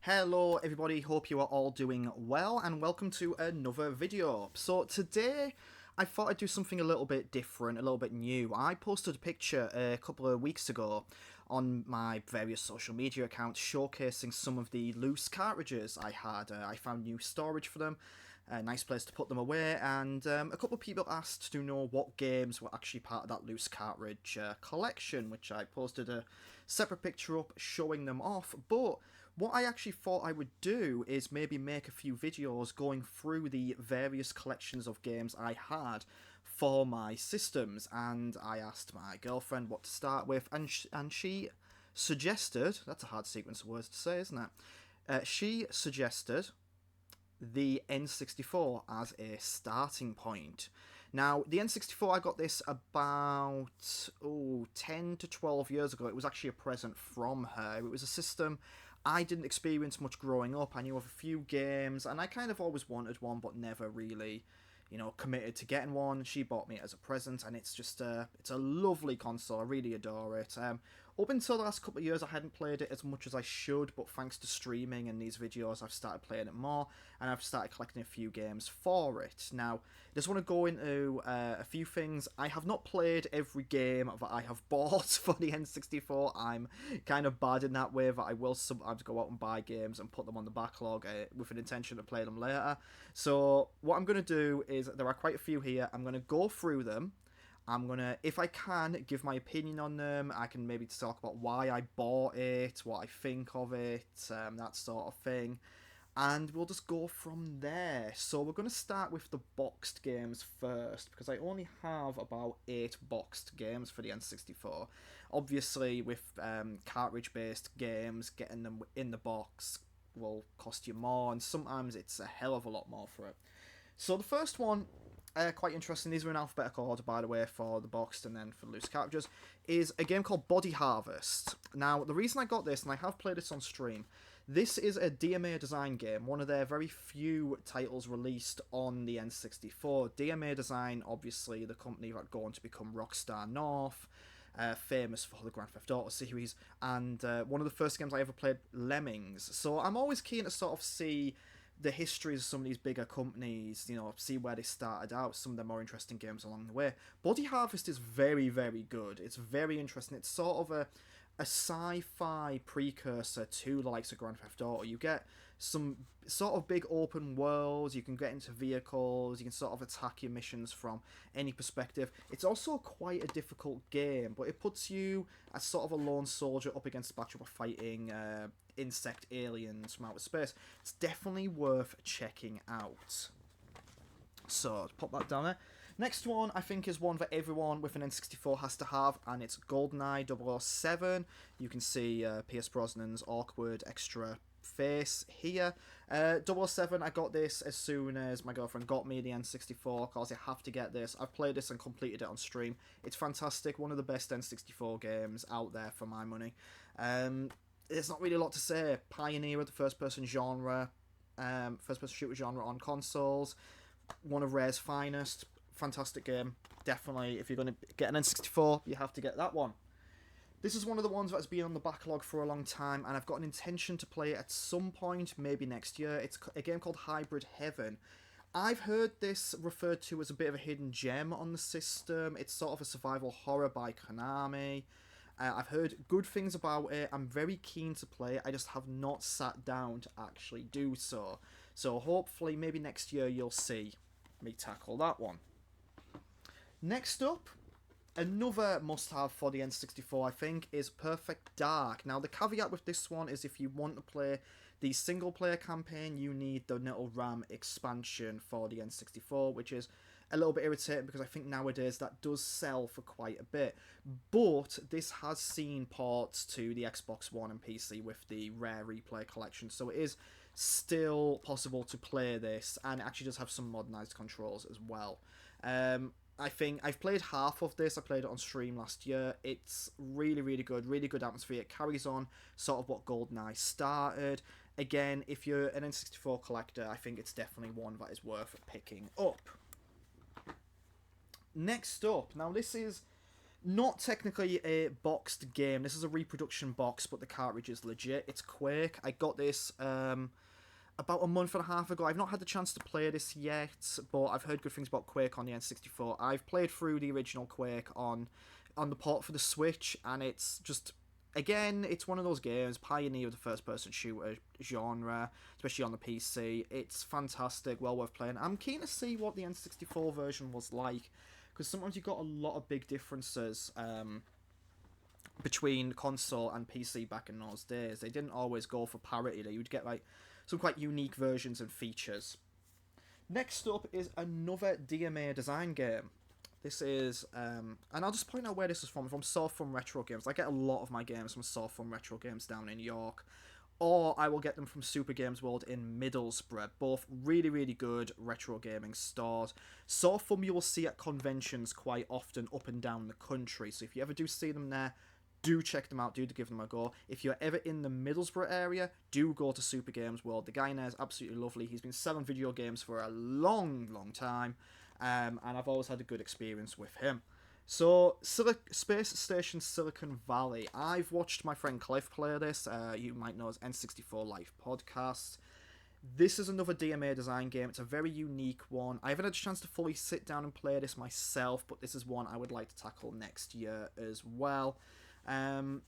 Hello everybody, hope you are all doing well and welcome to another video. So today I thought I'd do something a little bit different, a little bit new. I posted a picture a couple of weeks ago on my various social media accounts showcasing some of the loose cartridges I had. I found new storage for them, a nice place to put them away, and a couple of people asked to know what games were actually part of that loose cartridge collection, which I posted a separate picture up showing them off. But what I actually thought I would do is maybe make a few videos going through the various collections of games I had for my systems, and I asked my girlfriend what to start with, and she suggested, that's a hard sequence of words to say, isn't it? She suggested the N64 as a starting point. Now, the N64, I got this about 10 to 12 years ago. It was actually a present from her. It was a system I didn't experience much growing up. I knew of a few games, and I kind of always wanted one, but never really, committed to getting one. She bought me it as a present, and it's just it's a lovely console. I really adore it. Up until the last couple of years, I hadn't played it as much as I should, but thanks to streaming and these videos, I've started playing it more, and I've started collecting a few games for it. Now, I just want to go into a few things. I have not played every game that I have bought for the N64. I'm kind of bad in that way, that I will sometimes go out and buy games and put them on the backlog with an intention to play them later. So what I'm going to do is, there are quite a few here. I'm going to go through them. I'm going to, if I can, give my opinion on them. I can maybe talk about why I bought it, what I think of it, that sort of thing. And we'll just go from there. So we're going to start with the boxed games first, because I only have about 8 boxed games for the N64. Obviously, with cartridge-based games, getting them in the box will cost you more, and sometimes it's a hell of a lot more for it. So the first one, quite interesting, these are in alphabetical order, by the way, for the boxed and then for the loose cartridges, is a game called Body Harvest. Now, the reason I got this, and I have played this on stream, this is a DMA Design game, one of their very few titles released on the N64. DMA Design, obviously, the company that go on to become Rockstar North, famous for the Grand Theft Auto series, and one of the first games I ever played, Lemmings. So I'm always keen to sort of see the histories of some of these bigger companies, see where they started out, some of the more interesting games along the way. Body Harvest is very, very good. It's very interesting. It's sort of a sci-fi precursor to the likes of Grand Theft Auto. You get some sort of big open worlds, you can get into vehicles, you can sort of attack your missions from any perspective. It's also quite a difficult game, but it puts you as sort of a lone soldier up against a backdrop of fighting insect aliens from outer space. It's definitely worth checking out. So, pop that down there. Next one, I think, is one that everyone with an N64 has to have, and it's GoldenEye 007. You can see Pierce Brosnan's awkward extra face here. 007, I got this as soon as my girlfriend got me the N64, because I have to get this. I've played this and completed it on stream. It's fantastic, one of the best N64 games out there for my money. There's not really a lot to say. Pioneer of the first-person genre, first-person shooter genre on consoles. One of Rare's finest. Fantastic game. Definitely, if you're going to get an N64, you have to get that one. This is one of the ones that's been on the backlog for a long time, and I've got an intention to play it at some point, maybe next year. It's a game called Hybrid Heaven. I've heard this referred to as a bit of a hidden gem on the system. It's sort of a survival horror by Konami. I've heard good things about it. I'm very keen to play it. I just have not sat down to actually do so. So hopefully, maybe next year, you'll see me tackle that one. Next up, another must-have for the N64, I think, is Perfect Dark. Now, the caveat with this one is if you want to play the single-player campaign, you need the NetherRealm expansion for the N64, which is a little bit irritating because I think nowadays that does sell for quite a bit. But this has seen ports to the Xbox One and PC with the Rare Replay Collection, so it is still possible to play this, and it actually does have some modernized controls as well. I think I've played half of this. I played it on stream last year. It's really, really good atmosphere. It carries on sort of what GoldenEye started. Again, if you're an N64 collector, I think it's definitely one that is worth picking up. Next up, now this is Not technically a boxed game. This is a reproduction box, but the cartridge is legit. It's Quake. I got this about a month and a half ago. I've not had the chance to play this yet, but I've heard good things about Quake on the N64. I've played through the original Quake on the port for the Switch, and it's just, again, it's one of those games, pioneer of the first-person shooter genre, especially on the PC. It's fantastic, well worth playing. I'm keen to see what the N64 version was like, because sometimes you got a lot of big differences between console and PC back in those days. They didn't always go for parity. You'd get like some quite unique versions and features. Next up is another DMA design game. This is, and I'll just point out where this is from Soft Fun Retro Games. I get a lot of my games from Soft Fun Retro Games down in York, or I will get them from Super Games World in Middlesbrough. Both really, really good retro gaming stores. Soft Fun you will see at conventions quite often up and down the country, so if you ever do see them there, do check them out, do give them a go. If you're ever in the Middlesbrough area, do go to Super Games World. The guy in there is absolutely lovely. He's been selling video games for a long, long time, and I've always had a good experience with him. So, Space Station Silicon Valley. I've watched my friend Cliff play this. You might know as N64 Live Podcast. This is another DMA design game. It's a very unique one. I haven't had a chance to fully sit down and play this myself, but this is one I would like to tackle next year as well.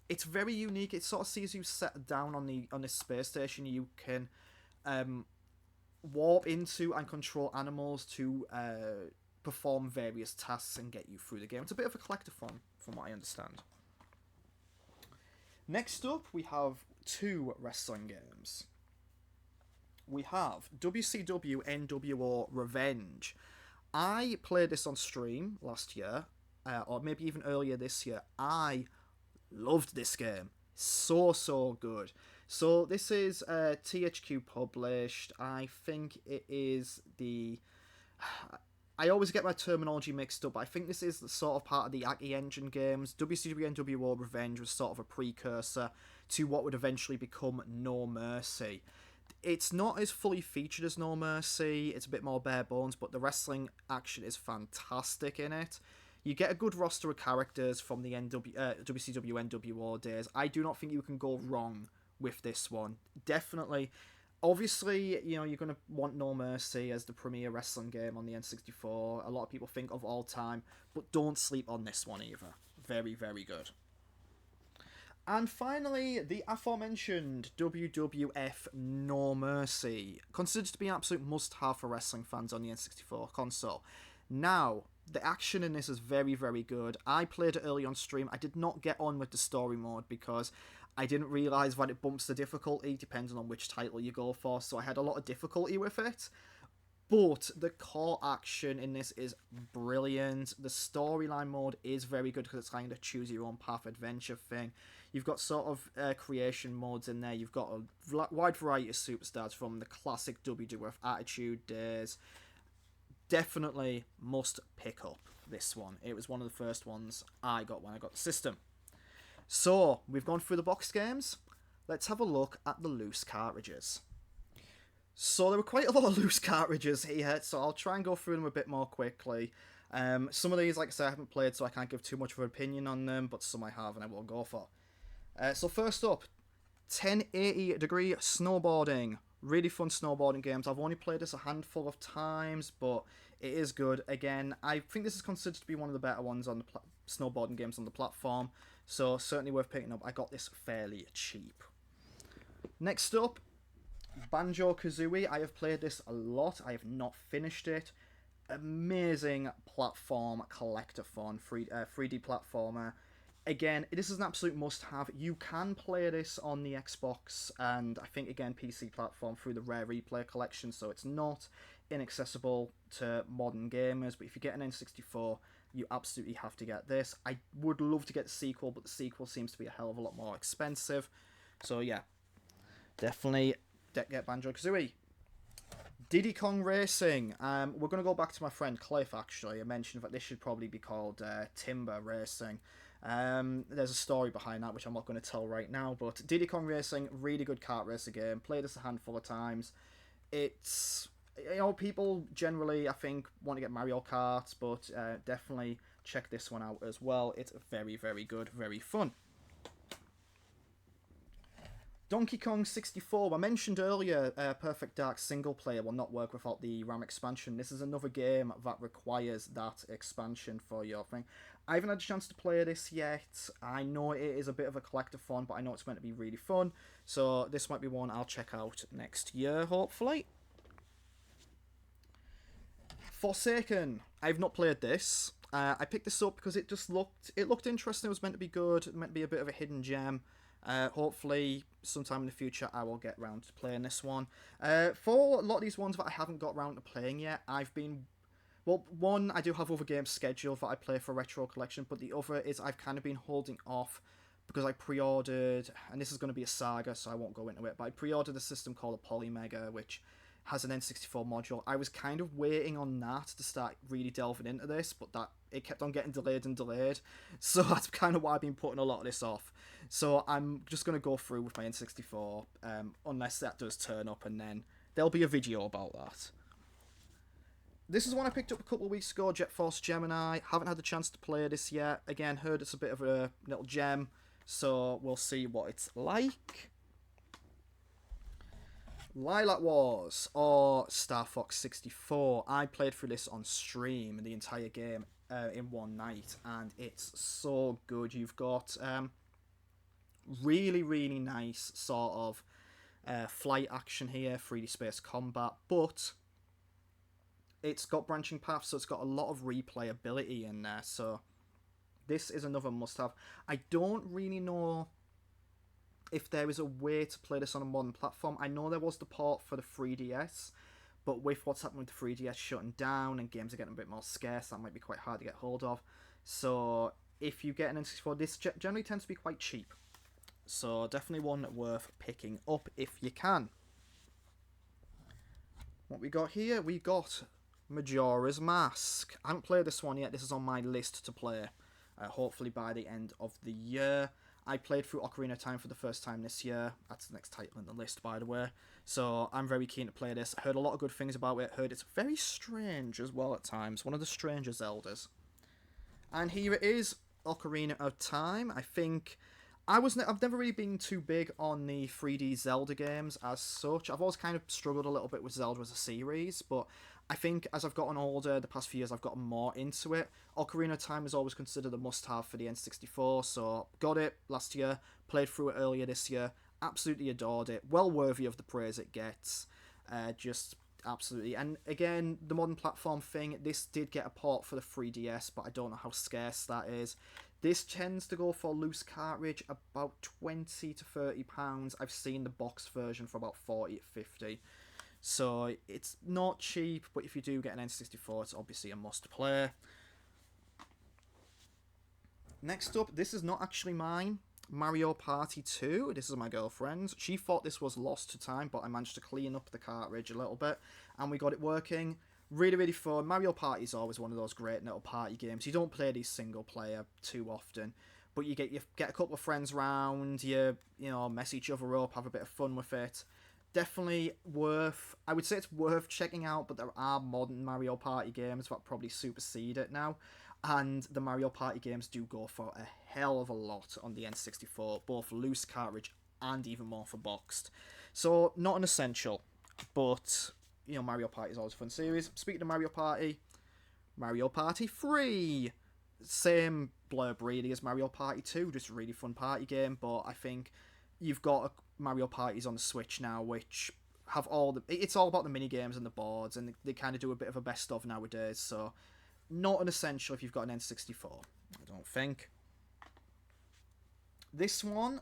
It's very unique. It sort of sees you set down on this space station. You can warp into and control animals to perform various tasks and get you through the game. It's a bit of a collectathon, from what I understand. Next up, we have two wrestling games. We have WCW NWO Revenge. I played this on stream last year, or maybe even earlier this year. I loved this game. So good. So this is THQ published. I think it is the... I always get my terminology mixed up, but I think this is the sort of part of the Aki Engine games. WCW NWO Revenge was sort of a precursor to what would eventually become No Mercy. It's not as fully featured as No Mercy. It's a bit more bare bones, but the wrestling action is fantastic in it. You get a good roster of characters from the WCW NWO days. I do not think you can go wrong with this one. Definitely. Obviously, you know, you're going to want No Mercy as the premier wrestling game on the N64. A lot of people think of all time, but don't sleep on this one either. Very, very good. And finally, the aforementioned WWF No Mercy, considered to be an absolute must-have for wrestling fans on the N64 console. Now, the action in this is very, very good. I played it early on stream. I did not get on with the story mode because I didn't realise that it bumps the difficulty depending on which title you go for, so I had a lot of difficulty with it. But the core action in this is brilliant. The storyline mode is very good because it's kind of choose your own path adventure thing. You've got sort of creation modes in there. You've got a wide variety of superstars from the classic WWF Attitude days. Definitely must pick up this one. It was one of the first ones I got when I got the system. So, we've gone through the box games. Let's have a look at the loose cartridges. So, there were quite a lot of loose cartridges here, so I'll try and go through them a bit more quickly. Some of these, like I said, I haven't played, so I can't give too much of an opinion on them, but some I have and I will go for. So, first up, 1080 degree snowboarding. Really fun snowboarding games. I've only played this a handful of times, but it is good. Again, I think this is considered to be one of the better ones on the snowboarding games on the platform, so certainly worth picking up. I got this fairly cheap. Next up, Banjo-Kazooie. I have played this a lot. I have not finished it. Amazing platform collectathon, 3D platformer. Again, this is an absolute must-have. You can play this on the Xbox and I think, again, PC platform through the Rare Replay collection, so it's not inaccessible to modern gamers, but if you get an N64, you absolutely have to get this. I would love to get the sequel, but the sequel seems to be a hell of a lot more expensive. So, yeah, definitely get Banjo-Kazooie. Diddy Kong Racing. We're going to go back to my friend Cliff, actually. I mentioned that this should probably be called Timber Racing. There's a story behind that, which I'm not going to tell right now, but Diddy Kong Racing, really good kart racer game. Played this a handful of times. It's You know, people generally, I think, want to get Mario Kart, but definitely check this one out as well. It's very, very good, very fun. Donkey Kong 64. I mentioned earlier, Perfect Dark single player will not work without the RAM expansion. This is another game that requires that expansion for your thing. I haven't had a chance to play this yet. I know it is a bit of a collector fun, but I know it's meant to be really fun. So this might be one I'll check out next year, hopefully. Forsaken. I've not played this. I picked this up because it looked interesting. It was meant to be good. It meant to be a bit of a hidden gem. Hopefully, sometime in the future, I will get round to playing this one. For a lot of these ones that I haven't got round to playing yet, one, I do have other games scheduled that I play for Retro Collection, but the other is I've kind of been holding off because I pre-ordered, and this is going to be a saga, so I won't go into it, but I pre-ordered a system called a Polymega, which has an N64 module. I was kind of waiting on that to start really delving into this, but it kept on getting delayed and delayed, so that's kind of why I've been putting a lot of this off. So I'm just going to go through with my N64, unless that does turn up, and then there'll be a video about that. This is one I picked up a couple of weeks ago, Jet Force Gemini. Haven't had the chance to play this yet. Again, heard it's a bit of a little gem, so we'll see what it's like. Lilac Wars, or Star Fox 64. I played through this on stream, the entire game, in one night, and it's so good. You've got really, really nice sort of flight action here, 3D space combat, but it's got branching paths, so it's got a lot of replayability in there, so this is another must-have. I don't really know if there is a way to play this on a modern platform. I know there was the port for the 3DS, but with what's happened with the 3DS shutting down and games are getting a bit more scarce, that might be quite hard to get hold of. So if you get an N64, this generally tends to be quite cheap. So definitely one worth picking up if you can. What we got here? We got Majora's Mask. I haven't played this one yet. This is on my list to play, hopefully by the end of the year. I played through Ocarina of Time for the first time this year. That's the next title in the list, by the way. So I'm very keen to play this. I heard a lot of good things about it. Heard it's very strange as well at times. One of the stranger Zeldas. And here it is, Ocarina of Time. I think I've never really been too big on the 3D Zelda games as such. I've always kind of struggled a little bit with Zelda as a series, but I think as I've gotten older, the past few years, I've gotten more into it. Ocarina of Time is always considered a must-have for the N64, so got it last year, played through it earlier this year, absolutely adored it, well worthy of the praise it gets, just absolutely. And again, the modern platform thing, this did get a port for the 3DS, but I don't know how scarce that is. This tends to go for loose cartridge about £20 to £30. I've seen the box version for about 40 to 50. So it's not cheap, but if you do get an N64, it's obviously a must play. Next up, this is not actually mine. Mario Party 2. This is my girlfriend's. She thought this was lost to time, but I managed to clean up the cartridge a little bit, and we got it working. Really, really fun. Mario Party is always one of those great little party games. You don't play these single player too often, but you get a couple of friends round, you mess each other up, have a bit of fun with it. Definitely I would say it's worth checking out, but there are modern Mario Party games that probably supersede it now, and the Mario Party games do go for a hell of a lot on the N64, both loose cartridge and even more for boxed. So not an essential, but Mario Party is always a fun series. Speaking of Mario Party 3, same blurb really as Mario Party 2, just a really fun party game, but I think you've got Mario Parties on the Switch now, which have it's all about the mini games and the boards, and they kind of do a bit of a best of nowadays, so not an essential if you've got an N64, I don't think. This one,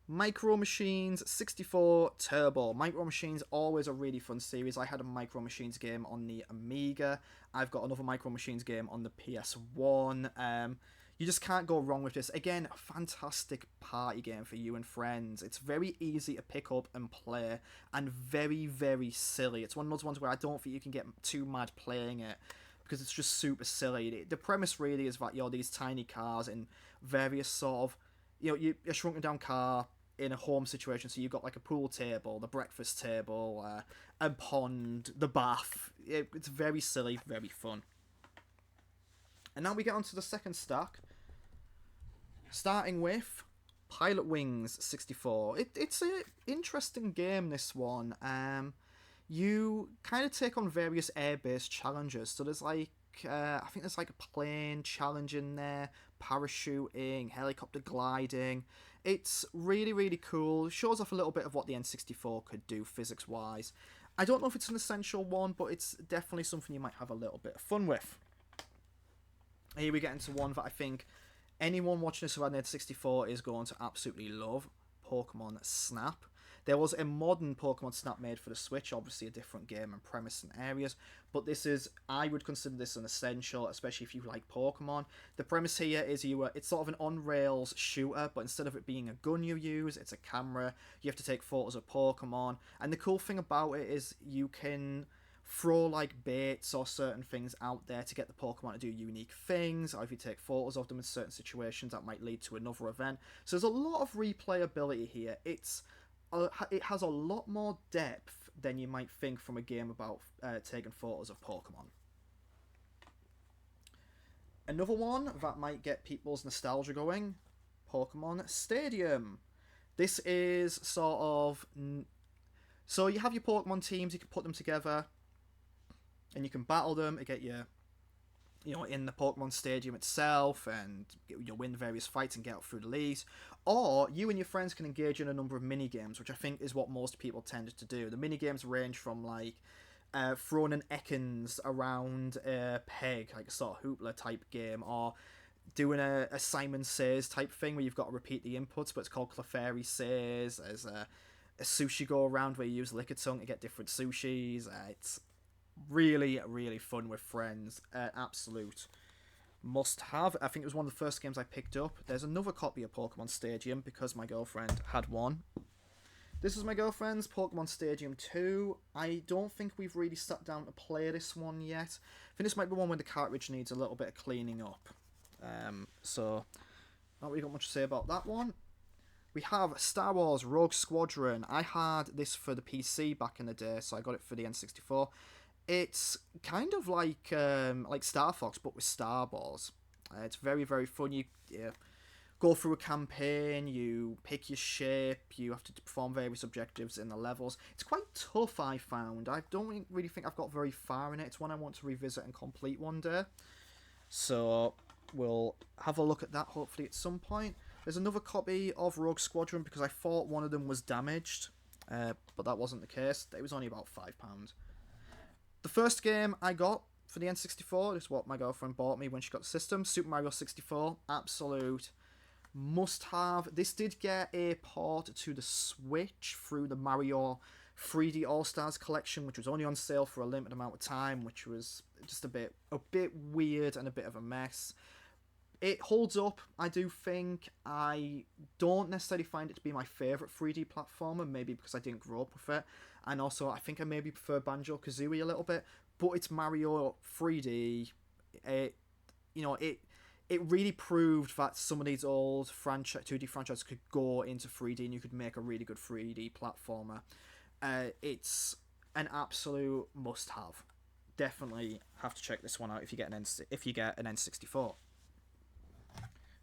Micro Machines 64 Turbo. Micro Machines, always a really fun series. I had a Micro Machines game on the Amiga. I've got another Micro Machines game on the PS1. You just can't go wrong with this. Again, a fantastic party game for you and friends. It's very easy to pick up and play, and very, very silly. It's one of those ones where I don't think you can get too mad playing it, because it's just super silly. The premise really is that you're these tiny cars in various sort of, you're a shrunken down car, in a home situation. So you've got like a pool table, the breakfast table, a pond, the bath. It's very silly, very fun. And now we get onto the second stack, starting with Pilot Wings 64. It's an interesting game, this one. You kind of take on various air-based challenges. So there's like, I think there's like a plane challenge in there, parachuting, helicopter gliding. It's really, really cool. It shows off a little bit of what the N64 could do physics-wise. I don't know if it's an essential one, but it's definitely something you might have a little bit of fun with. Here we get into one that I think anyone watching this who had an N64 is going to absolutely love, Pokemon Snap. There was a modern Pokemon Snap made for the Switch, obviously a different game and premise and areas, but this is, I would consider this an essential, especially if you like Pokemon. The premise here is it's sort of an on-rails shooter, but instead of it being a gun you use, it's a camera. You have to take photos of Pokemon, and the cool thing about it is you can throw like baits or certain things out there to get the Pokemon to do unique things, or if you take photos of them in certain situations that might lead to another event. So there's a lot of replayability here. It has a lot more depth than you might think from a game about taking photos of Pokemon. Another one that might get people's nostalgia going, Pokemon Stadium. This is sort of... So you have your Pokemon teams, you can put them together, and you can battle them and get in the Pokemon Stadium itself, and you'll win various fights and get out through the leagues. Or you and your friends can engage in a number of mini-games, which I think is what most people tended to do. The mini-games range from like throwing an Ekans around a peg, like a sort of hoopla type game, or doing a Simon Says type thing where you've got to repeat the inputs, but it's called Clefairy Says. There's a sushi go around where you use Lickitung to get different sushis. It's really, really fun with friends. Absolute must have. I think it was one of the first games I picked up. There's another copy of Pokemon Stadium because my girlfriend had one. This is my girlfriend's Pokemon Stadium 2. I don't think we've really sat down to play this one yet. I think this might be one where the cartridge needs a little bit of cleaning up. So not really got much to say about that one. We have Star Wars Rogue Squadron. I had this for the PC back in the day, so I got it for the N64. It's kind of like Star Fox, but with Star Wars. It's very, very fun. You go through a campaign, you pick your ship, you have to perform various objectives in the levels. It's quite tough, I found. I don't really think I've got very far in it. It's one I want to revisit and complete one day. So we'll have a look at that hopefully at some point. There's another copy of Rogue Squadron because I thought one of them was damaged, but that wasn't the case. It was only about £5. The first game I got for the N64 is what my girlfriend bought me when she got the system. Super Mario 64, absolute must-have. This did get a port to the Switch through the Mario 3D All-Stars Collection, which was only on sale for a limited amount of time, which was just a bit weird and a bit of a mess. It holds up, I do think. I don't necessarily find it to be my favourite 3D platformer, maybe because I didn't grow up with it. And also, I think I maybe prefer Banjo-Kazooie a little bit. But it's Mario 3D. It really proved that some of these old 2D franchises could go into 3D and you could make a really good 3D platformer. It's an absolute must-have. Definitely have to check this one out if you get an N64.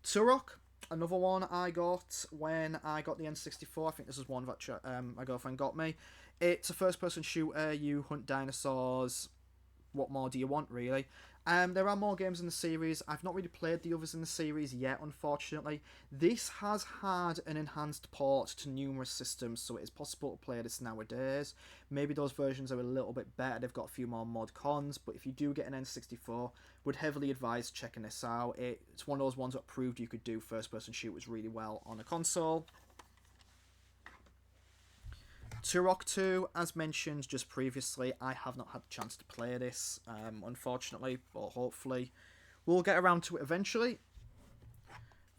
Turok, another one I got when I got the N64. I think this is one that my girlfriend got me. It's a first-person shooter. You hunt dinosaurs. What more do you want, really? There are more games in the series. I've not really played the others in the series yet, unfortunately. This has had an enhanced port to numerous systems, so it is possible to play this nowadays. Maybe those versions are a little bit better. They've got a few more mod cons, but if you do get an N64, would heavily advise checking this out. It's one of those ones that proved you could do first-person shooters really well on a console. Turok 2, as mentioned just previously, I have not had the chance to play this, unfortunately, but hopefully we'll get around to it eventually.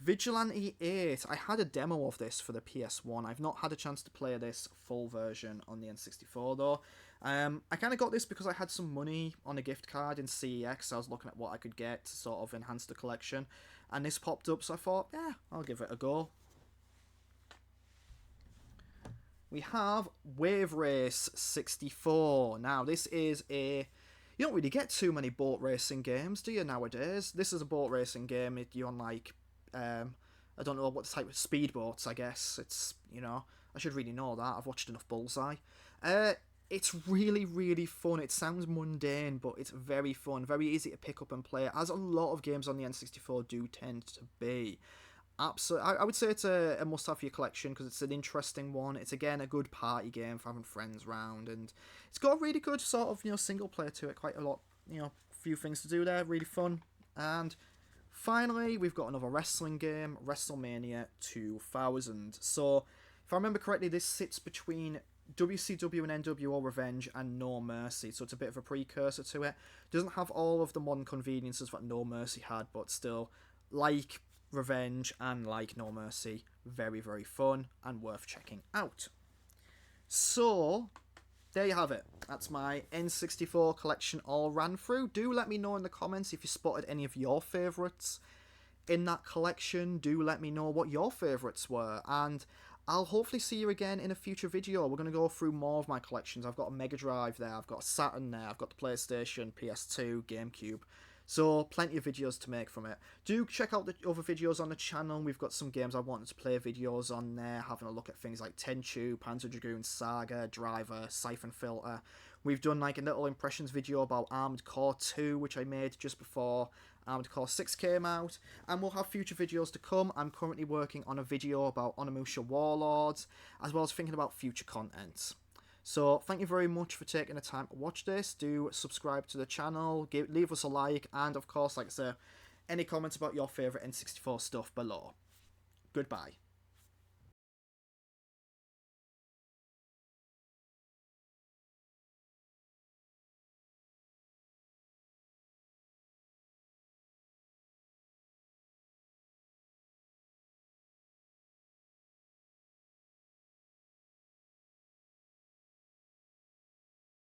Vigilante 8, I had a demo of this for the PS1. I've not had a chance to play this full version on the N64 though. I kind of got this because I had some money on a gift card in CEX. I was looking at what I could get to sort of enhance the collection, and this popped up, so I thought, yeah, I'll give it a go. we have Wave Race 64. Now, this is a... You don't really get too many boat racing games, do you, nowadays? This is a boat racing game. You're on, like, I don't know what type of speedboats, I guess. It's, you know, I should really know that. I've watched enough Bullseye. It's really, really fun. It sounds mundane, but it's very fun. Very easy to pick up and play, as a lot of games on the N64 do tend to be. Absolutely, I would say it's a must-have for your collection because it's an interesting one. It's, again, a good party game for having friends round, and it's got a really good sort of, you know, single player to it. Quite a lot, you know, few things to do there. Really fun. And finally, we've got another wrestling game, WrestleMania 2000. So, if I remember correctly, this sits between WCW and NWO Revenge and No Mercy, so it's a bit of a precursor to it. Doesn't have all of the modern conveniences that No Mercy had, but still, like Revenge and like No Mercy, very, very fun and worth checking out. So, there you have it. That's my N64 collection all ran through. Do let me know in the comments if you spotted any of your favourites in that collection. Do let me know what your favourites were, and I'll hopefully see you again in a future video. We're going to go through more of my collections. I've got a Mega Drive there, I've got a Saturn there, I've got the PlayStation, PS2, GameCube. So, plenty of videos to make from it. Do check out the other videos on the channel. We've got some games I wanted to play videos on there, having a look at things like Tenchu, Panzer Dragoon Saga, Driver, Siphon Filter. We've done like a little impressions video about Armored Core 2, which I made just before Armored Core 6 came out, and we'll have future videos to come. I'm currently working on a video about Onimusha Warlords, as well as thinking about future content. So, thank you very much for taking the time to watch this. Do subscribe to the channel, leave us a like, and of course, like I say, any comments about your favourite N64 stuff below. Goodbye.